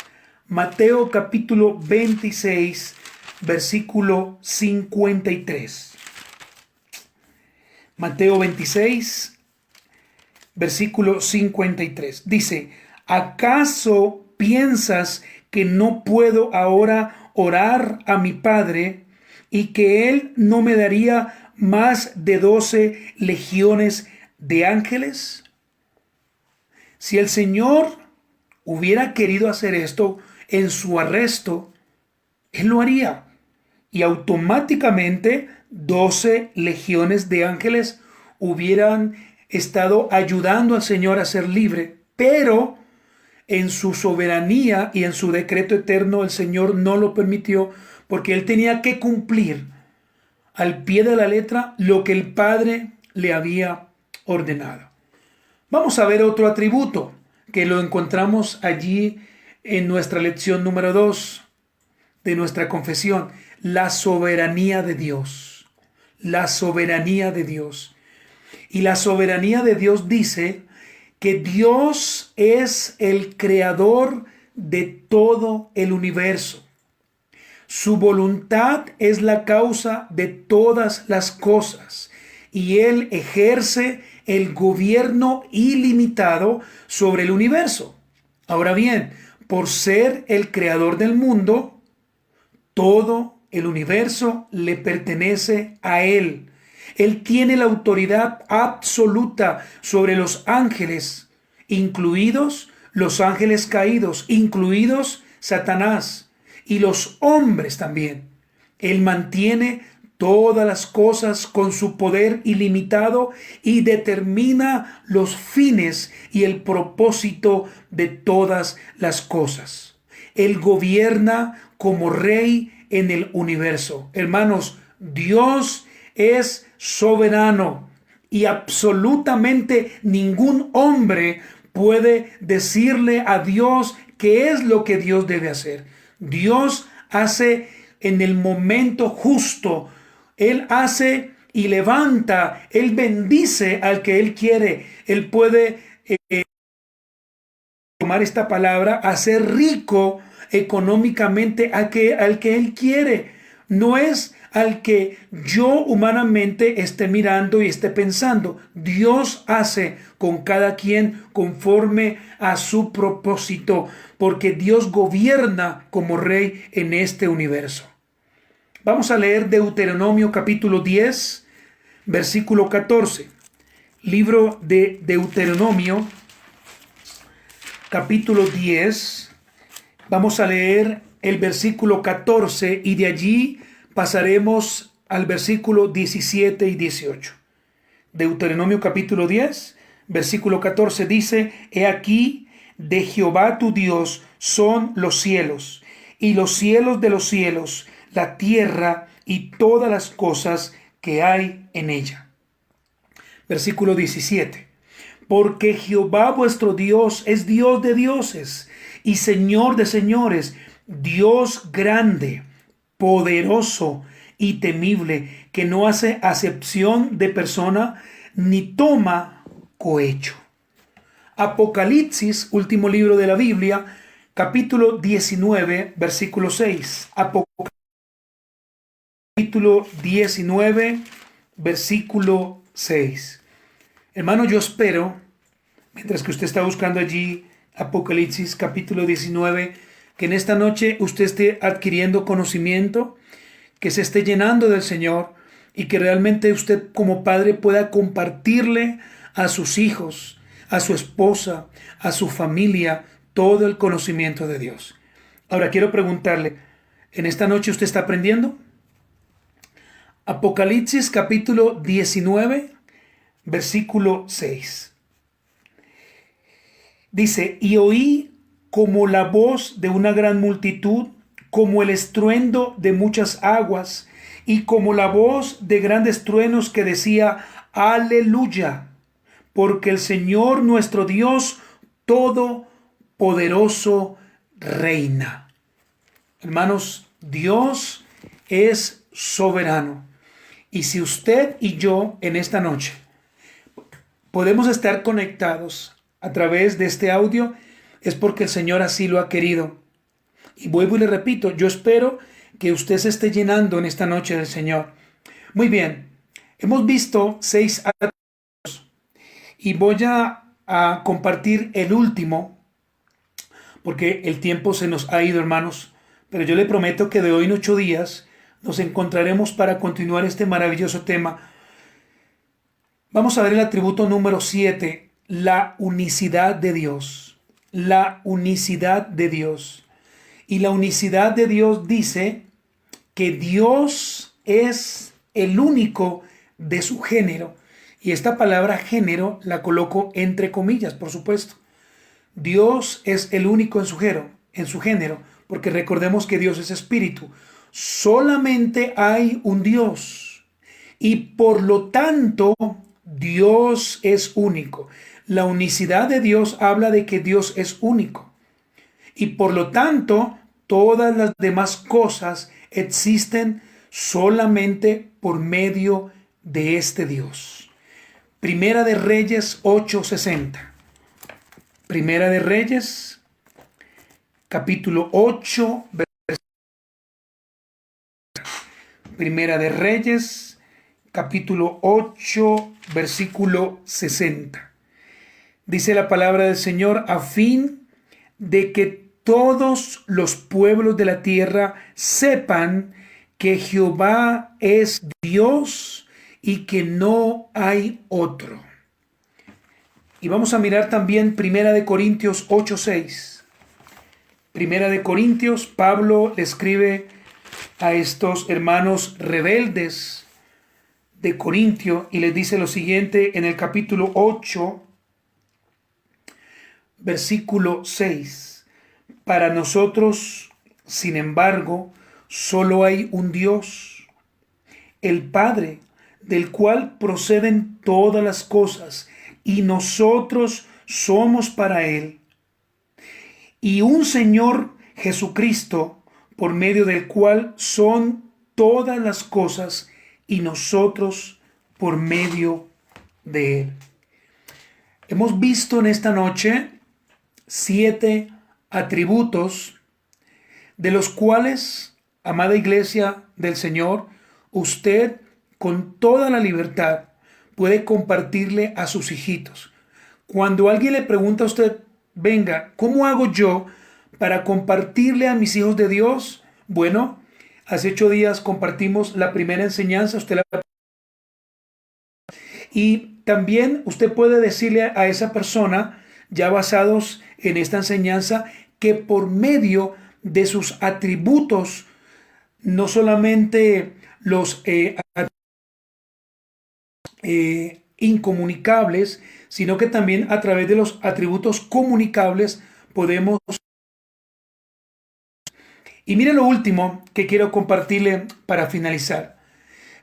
Mateo capítulo 26, versículo 53. Mateo 26, versículo 53. Dice: ¿acaso piensas que no puedo ahora orar a mi Padre y que Él no me daría más de 12 legiones de ángeles? Si el Señor hubiera querido hacer esto en su arresto, Él lo haría. Y automáticamente 12 legiones de ángeles hubieran estado ayudando al Señor a ser libre. Pero en su soberanía y en su decreto eterno el Señor no lo permitió, porque Él tenía que cumplir al pie de la letra lo que el Padre le había ordenado. Vamos a ver otro atributo que lo encontramos allí en nuestra lección número 2 de nuestra confesión: la soberanía de Dios. La soberanía de Dios. Y la soberanía de Dios dice que Dios es el creador de todo el universo. Su voluntad es la causa de todas las cosas y Él ejerce el gobierno ilimitado sobre el universo. Ahora bien, por ser el creador del mundo, todo el universo le pertenece a Él. Él tiene la autoridad absoluta sobre los ángeles, incluidos los ángeles caídos, incluidos Satanás, y los hombres también. Él mantiene todas las cosas con su poder ilimitado y determina los fines y el propósito de todas las cosas. Él gobierna como rey en el universo. Hermanos, Dios es soberano y absolutamente ningún hombre puede decirle a Dios qué es lo que Dios debe hacer. Dios hace en el momento justo. Él hace y levanta. Él bendice al que Él quiere. Él puede tomar esta palabra, hacer rico económicamente al que Él quiere. No es al que yo humanamente esté mirando y esté pensando. Dios hace con cada quien conforme a su propósito, porque Dios gobierna como rey en este universo. Vamos a leer Deuteronomio capítulo 10, versículo 14. Libro de Deuteronomio capítulo 10. Vamos a leer el versículo 14 y de allí pasaremos al versículo 17 y 18. Deuteronomio capítulo 10, versículo 14 dice: He aquí, de Jehová tu Dios son los cielos, y los cielos de los cielos, la tierra y todas las cosas que hay en ella. Versículo 17. Porque Jehová vuestro Dios es Dios de dioses y Señor de señores, Dios grande, poderoso y temible, que no hace acepción de persona ni toma cohecho. Apocalipsis, último libro de la Biblia, capítulo 19, versículo 6. Capítulo 19, versículo 6. Hermano, yo espero, mientras que usted está buscando allí Apocalipsis capítulo 19, que en esta noche usted esté adquiriendo conocimiento, que se esté llenando del Señor y que realmente usted como padre pueda compartirle a sus hijos, a su esposa, a su familia, todo el conocimiento de Dios. Ahora quiero preguntarle, ¿en esta noche usted está aprendiendo? Apocalipsis capítulo 19, versículo 6. Dice, y oí como la voz de una gran multitud, como el estruendo de muchas aguas, y como la voz de grandes truenos que decía, aleluya, porque el Señor nuestro Dios Todopoderoso reina. Hermanos, Dios es soberano. Y si usted y yo en esta noche podemos estar conectados a través de este audio, es porque el Señor así lo ha querido. Y vuelvo y le repito, yo espero que usted se esté llenando en esta noche del Señor. Muy bien, hemos visto 6 atributos y voy a compartir el último, porque el tiempo se nos ha ido, hermanos, pero yo le prometo que de hoy en 8 días nos encontraremos para continuar este maravilloso tema. Vamos a ver el atributo número 7, la unicidad de Dios. La unicidad de Dios. Y la unicidad de Dios dice que Dios es el único de su género. Y esta palabra género la coloco entre comillas, por supuesto. Dios es el único en su género, porque recordemos que Dios es espíritu. Solamente hay un Dios. Y por lo tanto, Dios es único. La unicidad de Dios habla de que Dios es único. Y por lo tanto, todas las demás cosas existen solamente por medio de este Dios. Primera de Reyes 8:60. Primera de Reyes, capítulo 8. Primera de Reyes, capítulo 8, versículo 60. Dice la palabra del Señor, a fin de que todos los pueblos de la tierra sepan que Jehová es Dios y que no hay otro. Y vamos a mirar también Primera de Corintios 8:6. Primera de Corintios, Pablo le escribe a estos hermanos rebeldes de Corintio y les dice lo siguiente en el capítulo 8, versículo 6. Para nosotros, sin embargo, solo hay un Dios, el Padre, del cual proceden todas las cosas, y nosotros somos para Él. Y un Señor Jesucristo, por medio del cual son todas las cosas, y nosotros por medio de Él. Hemos visto en esta noche 7 atributos de los cuales, amada iglesia del Señor, usted con toda la libertad puede compartirle a sus hijitos. Cuando alguien le pregunta a usted, venga, ¿cómo hago yo para compartirle a mis hijos de Dios? Bueno, hace 8 días compartimos la primera enseñanza, y también usted puede decirle a esa persona, ya basados en esta enseñanza, que por medio de sus atributos, no solamente los incomunicables, sino que también a través de los atributos comunicables podemos. Y mire lo último que quiero compartirle para finalizar.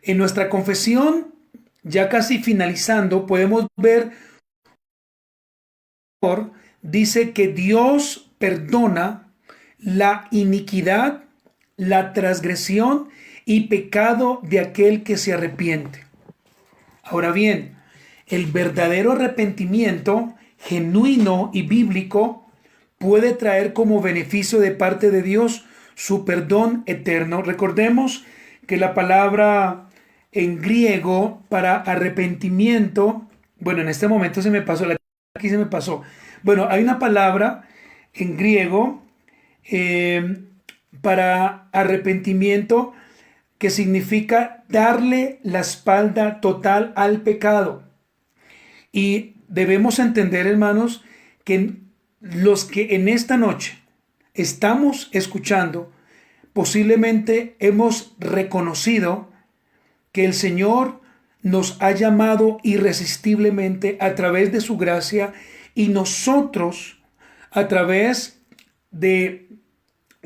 En nuestra confesión, ya casi finalizando, podemos ver, dice que Dios perdona la iniquidad, la transgresión y pecado de aquel que se arrepiente. Ahora bien, el verdadero arrepentimiento genuino y bíblico puede traer como beneficio de parte de Dios su perdón eterno. Recordemos que la palabra en griego para arrepentimiento, bueno, en este momento se me pasó, aquí se me pasó. Bueno, hay una palabra en griego para arrepentimiento que significa darle la espalda total al pecado. Y debemos entender, hermanos, que los que en esta noche estamos escuchando, posiblemente hemos reconocido que el Señor nos ha llamado irresistiblemente a través de su gracia, y nosotros a través de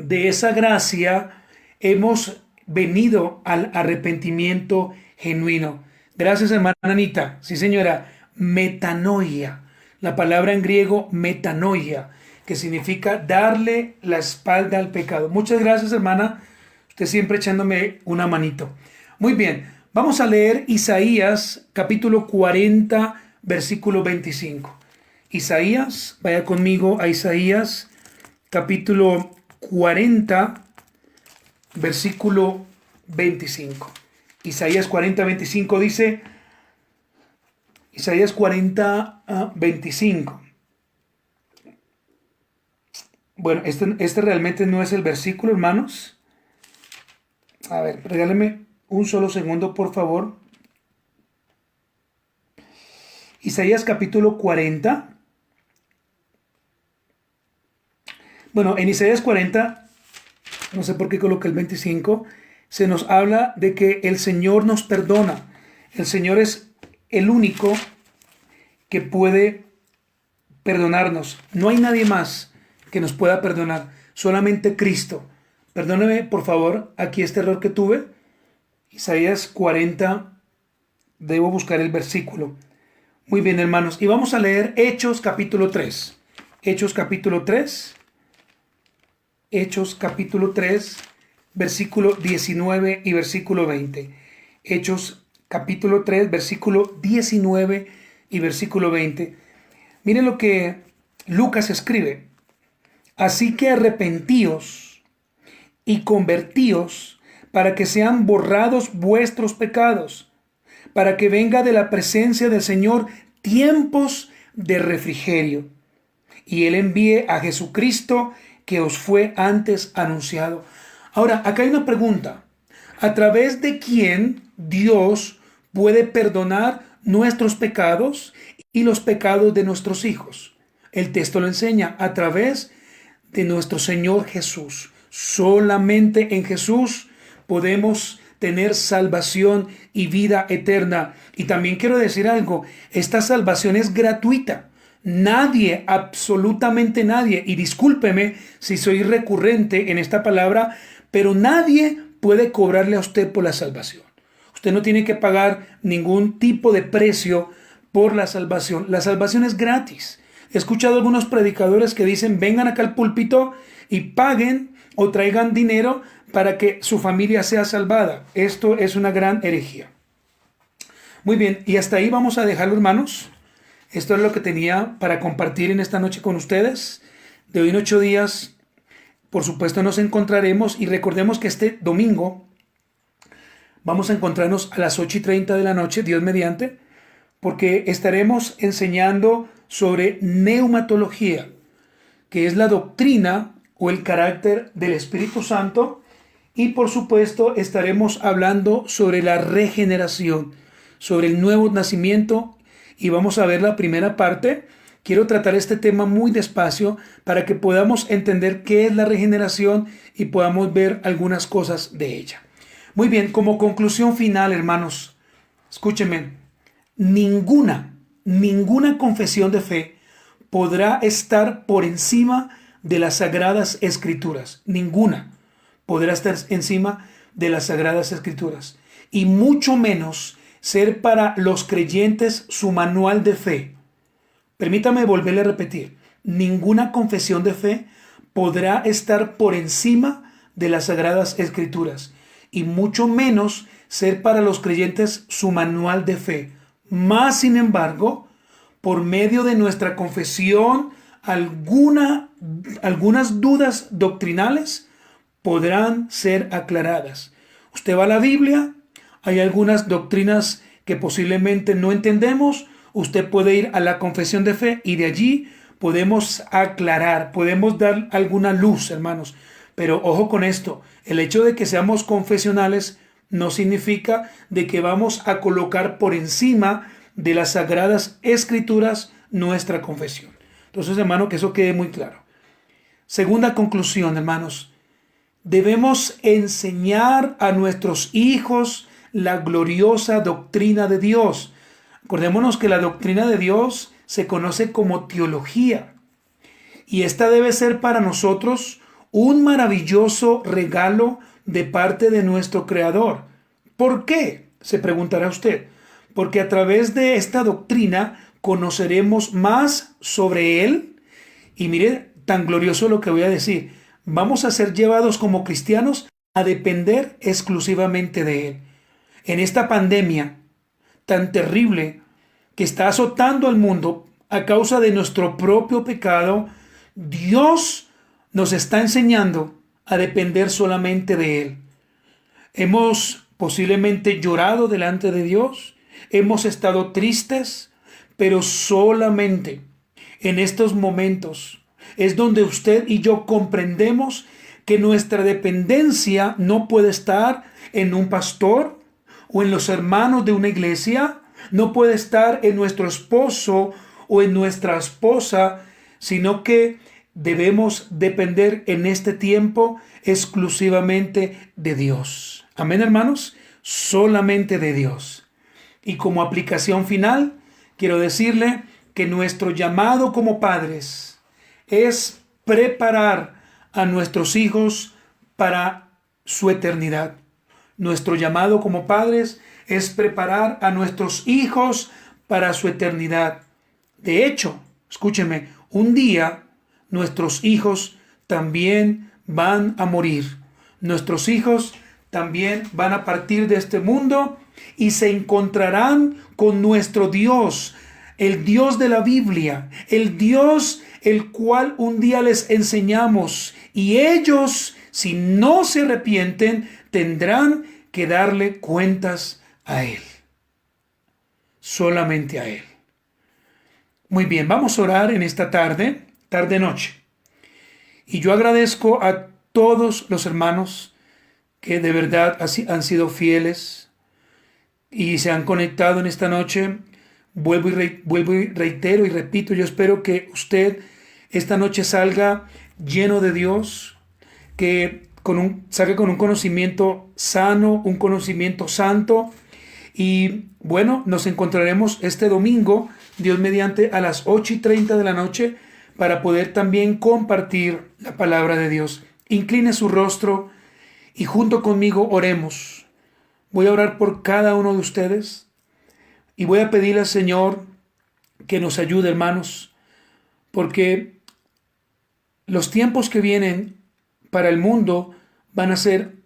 esa gracia hemos venido al arrepentimiento genuino. Gracias, hermana Anita. Sí, señora. Metanoia. La palabra en griego metanoia, que significa darle la espalda al pecado. Muchas gracias, hermana. Usted siempre echándome una manito. Muy bien. Vamos a leer Isaías capítulo 40, versículo 25. Isaías, vaya conmigo a Isaías capítulo 40, versículo 25. Isaías 40, 25 dice, Isaías 40, 25. Bueno, este realmente no es el versículo, hermanos. A ver, regáleme un solo segundo, por favor. Isaías capítulo 40. Bueno, en Isaías 40, no sé por qué coloqué el 25, se nos habla de que el Señor nos perdona. El Señor es el único que puede perdonarnos. No hay nadie más que nos pueda perdonar, solamente Cristo. Perdóneme, por favor, aquí este error que tuve. Isaías 40, debo buscar el versículo. Muy bien, hermanos, y vamos a leer Hechos capítulo 3. Hechos capítulo 3. Hechos capítulo 3, versículo 19 y versículo 20. Hechos capítulo 3, versículo 19 y versículo 20. Miren lo que Lucas escribe. Así que arrepentíos y convertíos para que sean borrados vuestros pecados, para que venga de la presencia del Señor tiempos de refrigerio, y Él envíe a Jesucristo que os fue antes anunciado. Ahora, acá hay una pregunta. ¿A través de quién Dios puede perdonar nuestros pecados y los pecados de nuestros hijos? El texto lo enseña, a través de nuestro Señor Jesús. Solamente en Jesús podemos tener salvación y vida eterna. Y también quiero decir algo, esta salvación es gratuita. Nadie, absolutamente nadie, y discúlpeme si soy recurrente en esta palabra, pero nadie puede cobrarle a usted por la salvación. Usted no tiene que pagar ningún tipo de precio por la salvación. La salvación es gratis. He escuchado algunos predicadores que dicen, vengan acá al púlpito y paguen o traigan dinero para que su familia sea salvada. Esto es una gran herejía. Muy bien, y hasta ahí vamos a dejarlo, hermanos. Esto es lo que tenía para compartir en esta noche con ustedes. De hoy en 8 días, por supuesto, nos encontraremos, y recordemos que este domingo vamos a encontrarnos a las 8:30 de la noche, Dios mediante, porque estaremos enseñando sobre neumatología, que es la doctrina o el carácter del Espíritu Santo, y por supuesto estaremos hablando sobre la regeneración, sobre el nuevo nacimiento, y vamos a ver la primera parte. Quiero tratar este tema muy despacio para que podamos entender qué es la regeneración y podamos ver algunas cosas de ella. Muy bien, como conclusión final, hermanos, escúchenme, ninguna confesión de fe podrá estar por encima de las Sagradas Escrituras. Ninguna podrá estar encima de las Sagradas Escrituras. Y mucho menos ser para los creyentes su manual de fe. Permítame volverle a repetir. Ninguna confesión de fe podrá estar por encima de las Sagradas Escrituras. Y mucho menos ser para los creyentes su manual de fe. Más sin embargo, por medio de nuestra confesión, algunas dudas doctrinales podrán ser aclaradas. Usted va a la Biblia, hay algunas doctrinas que posiblemente no entendemos, usted puede ir a la confesión de fe y de allí podemos aclarar, podemos dar alguna luz, hermanos. Pero ojo con esto, el hecho de que seamos confesionales no significa de que vamos a colocar por encima de las Sagradas Escrituras nuestra confesión. Entonces, hermano, que eso quede muy claro. Segunda conclusión, hermanos. Debemos enseñar a nuestros hijos la gloriosa doctrina de Dios. Acordémonos que la doctrina de Dios se conoce como teología. Y esta debe ser para nosotros un maravilloso regalo de parte de nuestro Creador. ¿Por qué? Se preguntará usted. Porque a través de esta doctrina conoceremos más sobre Él. Y mire, tan glorioso lo que voy a decir. Vamos a ser llevados como cristianos a depender exclusivamente de Él. En esta pandemia tan terrible que está azotando al mundo a causa de nuestro propio pecado, Dios nos está enseñando a depender solamente de Él. Hemos posiblemente llorado delante de Dios, hemos estado tristes, pero solamente en estos momentos es donde usted y yo comprendemos que nuestra dependencia no puede estar en un pastor o en los hermanos de una iglesia, no puede estar en nuestro esposo o en nuestra esposa, sino que debemos depender en este tiempo exclusivamente de Dios. Amén, hermanos, solamente de Dios. Y como aplicación final, quiero decirle que nuestro llamado como padres es preparar a nuestros hijos para su eternidad. Nuestro llamado como padres es preparar a nuestros hijos para su eternidad. De hecho, escúcheme, un día nuestros hijos también van a morir. Nuestros hijos también van a partir de este mundo y se encontrarán con nuestro Dios, el Dios de la Biblia, el Dios el cual un día les enseñamos, y ellos, si no se arrepienten, tendrán que darle cuentas a Él. Solamente a Él. Muy bien, vamos a orar en esta tarde-noche. Y yo agradezco a todos los hermanos que de verdad han sido fieles y se han conectado en esta noche. Vuelvo y reitero y repito, yo espero que usted esta noche salga lleno de Dios, que salga con un conocimiento sano, un conocimiento santo. Y bueno, nos encontraremos este domingo, Dios mediante, a las 8:30 de la noche para poder también compartir la palabra de Dios. Incline su rostro y junto conmigo oremos. Voy a orar por cada uno de ustedes y voy a pedirle al Señor que nos ayude, hermanos, porque los tiempos que vienen para el mundo van a ser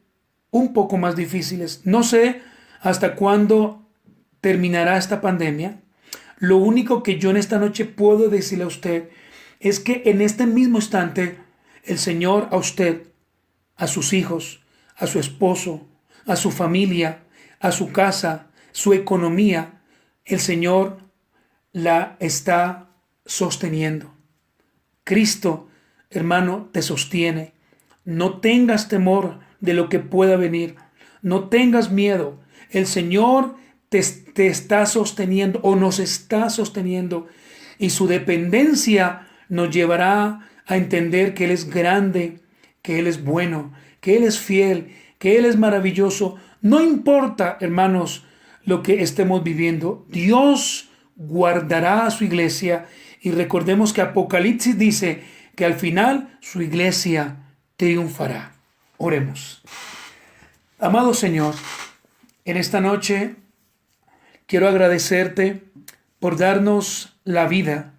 un poco más difíciles. No sé hasta cuándo terminará esta pandemia. Lo único que yo en esta noche puedo decirle a usted es que en este mismo instante el Señor a usted, a sus hijos, a su esposo, a su familia, a su casa, su economía, el Señor la está sosteniendo. Cristo, hermano, te sostiene. No tengas temor de lo que pueda venir. No tengas miedo. El Señor te está sosteniendo o nos está sosteniendo, y su dependencia nos llevará a entender que Él es grande, que Él es bueno, que Él es fiel, que Él es maravilloso. No importa, hermanos, lo que estemos viviendo. Dios guardará a su iglesia, y recordemos que Apocalipsis dice que al final su iglesia triunfará. Oremos. Amado Señor, en esta noche quiero agradecerte por darnos la vida,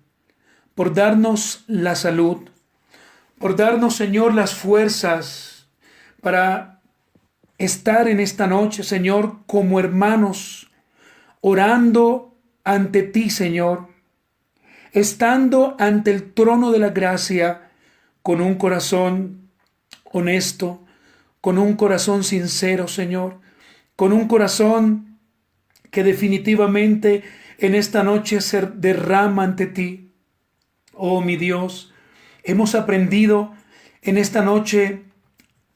por darnos la salud, por darnos, Señor, las fuerzas para estar en esta noche, Señor, como hermanos, orando ante ti, Señor, estando ante el trono de la gracia con un corazón honesto, con un corazón sincero, Señor, con un corazón que definitivamente en esta noche se derrama ante ti. Oh, mi Dios, hemos aprendido en esta noche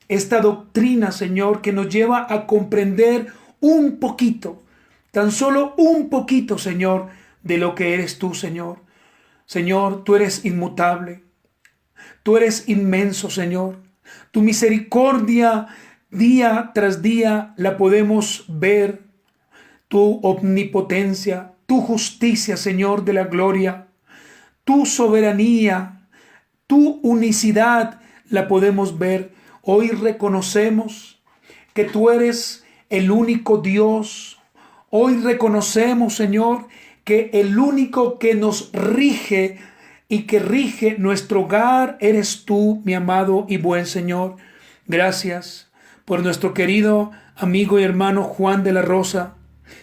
esta doctrina, Señor, que nos lleva a comprender un poquito, tan solo un poquito, Señor, de lo que eres tú, Señor. Señor, tú eres inmutable, tú eres inmenso, Señor. Tu misericordia día tras día la podemos ver, tu omnipotencia, tu justicia, Señor de la gloria, tu soberanía, tu unicidad la podemos ver. Hoy reconocemos que tú eres el único Dios. Hoy reconocemos, Señor, que el único que nos rige y que rige nuestro hogar eres tú, mi amado y buen Señor. Gracias por nuestro querido amigo y hermano Juan de la Rosa.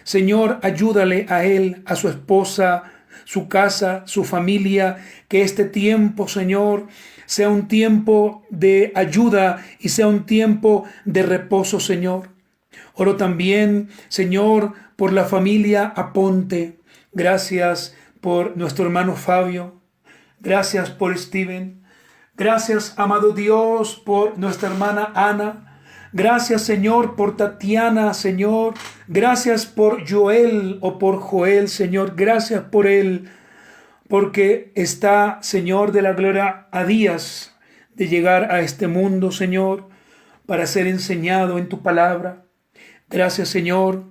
Señor, ayúdale a él, a su esposa, su casa, su familia, que este tiempo, Señor, sea un tiempo de ayuda y sea un tiempo de reposo, Señor. Oro también, Señor, por la familia Aponte. Gracias por nuestro hermano Fabio. Gracias por Steven. Gracias, amado Dios, por nuestra hermana Ana. Gracias, Señor, por Tatiana, Señor. Gracias por Joel o por Joel, Señor. Gracias por él, porque está, Señor de la gloria, a días de llegar a este mundo, Señor, para ser enseñado en tu palabra. Gracias, Señor,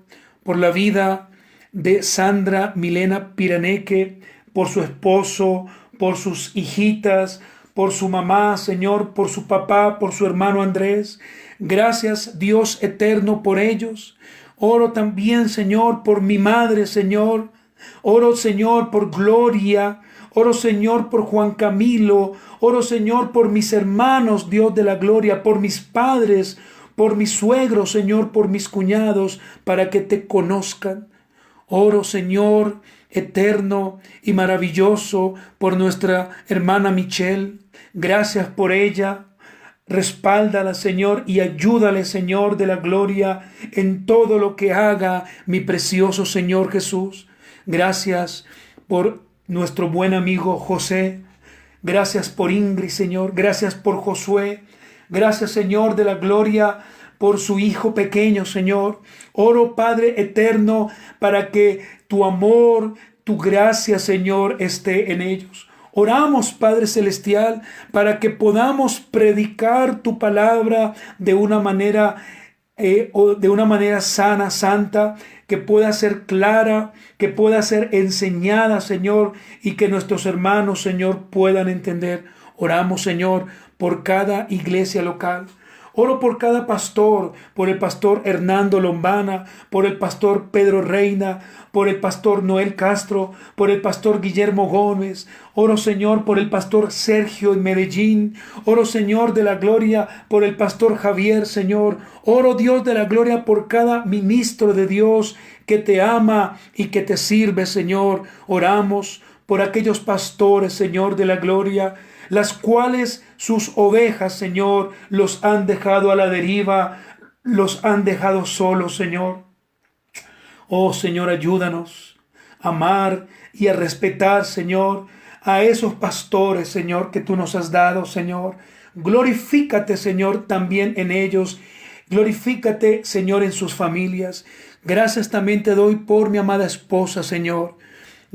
por la vida de Sandra Milena Piraneque, por su esposo, por sus hijitas, por su mamá, Señor, por su papá, por su hermano Andrés. Gracias, Dios eterno, por ellos. Oro también, Señor, por mi madre, Señor. Oro, Señor, por Gloria. Oro, Señor, por Juan Camilo. Oro, Señor, por mis hermanos, Dios de la gloria, por mis padres, por mis suegros, Señor, por mis cuñados, para que te conozcan. Oro, Señor, eterno y maravilloso, por nuestra hermana Michelle. Gracias por ella. Respáldala, Señor, y ayúdale, Señor de la gloria, en todo lo que haga, mi precioso Señor Jesús. Gracias por nuestro buen amigo José. Gracias por Ingrid, Señor. Gracias por Josué. Gracias, Señor de la gloria, por su hijo pequeño, Señor. Oro, Padre eterno, para que tu amor, tu gracia, Señor, esté en ellos. Oramos, Padre celestial, para que podamos predicar tu palabra de una manera sana, santa, que pueda ser clara, que pueda ser enseñada, Señor, y que nuestros hermanos, Señor, puedan entender. Oramos, Señor, por cada iglesia local. Oro por cada pastor, por el pastor Hernando Lombana, por el pastor Pedro Reina, por el pastor Noel Castro, por el pastor Guillermo Gómez. Oro, Señor, por el pastor Sergio en Medellín. Oro, Señor de la gloria, por el pastor Javier, Señor. Oro, Dios de la gloria, por cada ministro de Dios que te ama y que te sirve, Señor. Oramos por aquellos pastores, Señor de la gloria, las cuales sus ovejas, Señor, los han dejado a la deriva, los han dejado solos, Señor. Oh, Señor, ayúdanos a amar y a respetar, Señor, a esos pastores, Señor, que tú nos has dado, Señor. Glorifícate, Señor, también en ellos. Glorifícate, Señor, en sus familias. Gracias también te doy por mi amada esposa, Señor.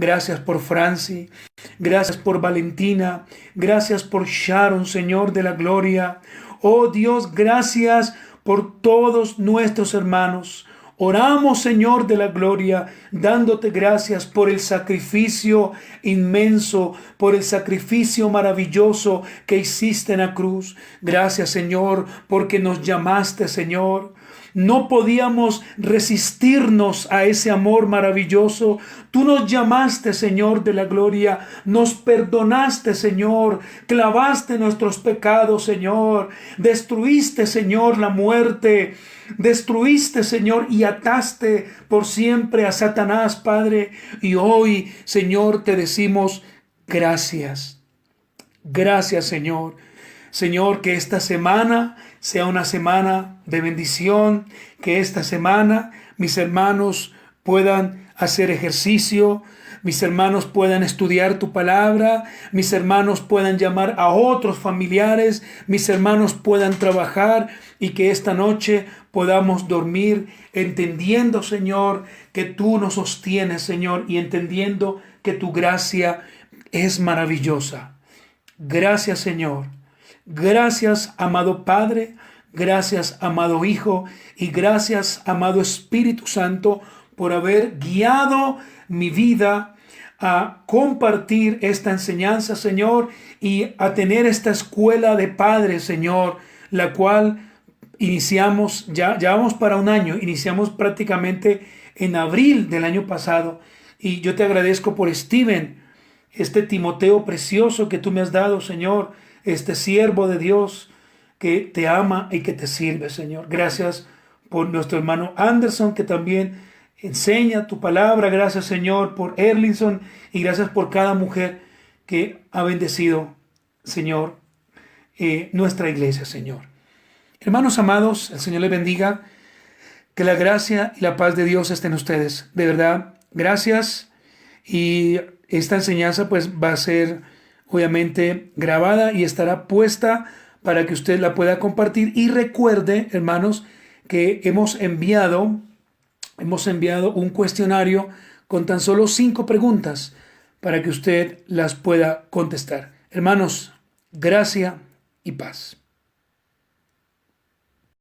Gracias por Franci, gracias por Valentina, gracias por Sharon, Señor de la gloria. Oh Dios, gracias por todos nuestros hermanos. Oramos, Señor de la gloria, dándote gracias por el sacrificio inmenso, por el sacrificio maravilloso que hiciste en la cruz. Gracias, Señor, porque nos llamaste, Señor. No podíamos resistirnos a ese amor maravilloso. Tú nos llamaste, Señor de la gloria. Nos perdonaste, Señor. Clavaste nuestros pecados, Señor. Destruiste, Señor, la muerte. Destruiste, Señor, y ataste por siempre a Satanás, Padre. Y hoy, Señor, te decimos gracias. Gracias, Señor. Señor, que esta semana sea una semana de bendición, que esta semana mis hermanos puedan hacer ejercicio, mis hermanos puedan estudiar tu palabra, mis hermanos puedan llamar a otros familiares, mis hermanos puedan trabajar y que esta noche podamos dormir entendiendo, Señor, que tú nos sostienes, Señor, y entendiendo que tu gracia es maravillosa. Gracias, Señor. Gracias, amado Padre. Gracias, amado Hijo. Y gracias, amado Espíritu Santo, por haber guiado mi vida a compartir esta enseñanza, Señor, y a tener esta escuela de padres, Señor, la cual iniciamos, ya vamos para un año, iniciamos prácticamente en abril del año pasado. Y yo te agradezco por Steven, este Timoteo precioso que tú me has dado, Señor, este siervo de Dios que te ama y que te sirve, Señor. Gracias por nuestro hermano Anderson, que también enseña tu palabra. Gracias, Señor, por Erlinson, y gracias por cada mujer que ha bendecido, Señor, nuestra iglesia, Señor. Hermanos amados, el Señor les bendiga. Que la gracia y la paz de Dios estén en ustedes. De verdad, gracias. Y esta enseñanza pues va a ser obviamente grabada y estará puesta para que usted la pueda compartir. Y recuerde, hermanos, que hemos enviado un cuestionario con tan solo 5 preguntas para que usted las pueda contestar. Hermanos, gracia y paz.